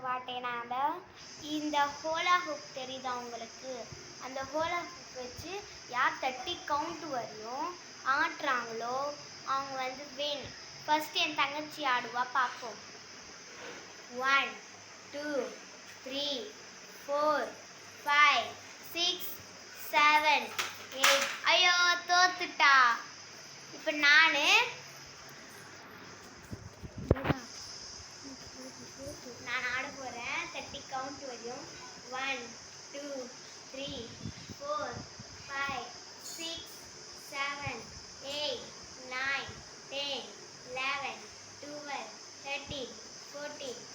மாட்டேனால இந்த ஹோலா ஹூப் தெரியுதா உங்களுக்கு? அந்த ஹோலா ஹூப் வச்சு யார் 30 கவுண்ட் வரையும் ஆட்டுறாங்களோ அவங்க வந்து வின். ஃபர்ஸ்ட் என் தங்கச்சி ஆடுவா, பார்ப்போம். 1 2 3 4 5 6 7 8. ஐயோ, தோத்துட்டா. இப்போ நான் ஆட போகிறேன். 30 கவுண்ட் வரையும். 1 2 3 4 5 6 7 8 9 10 11 12 13 14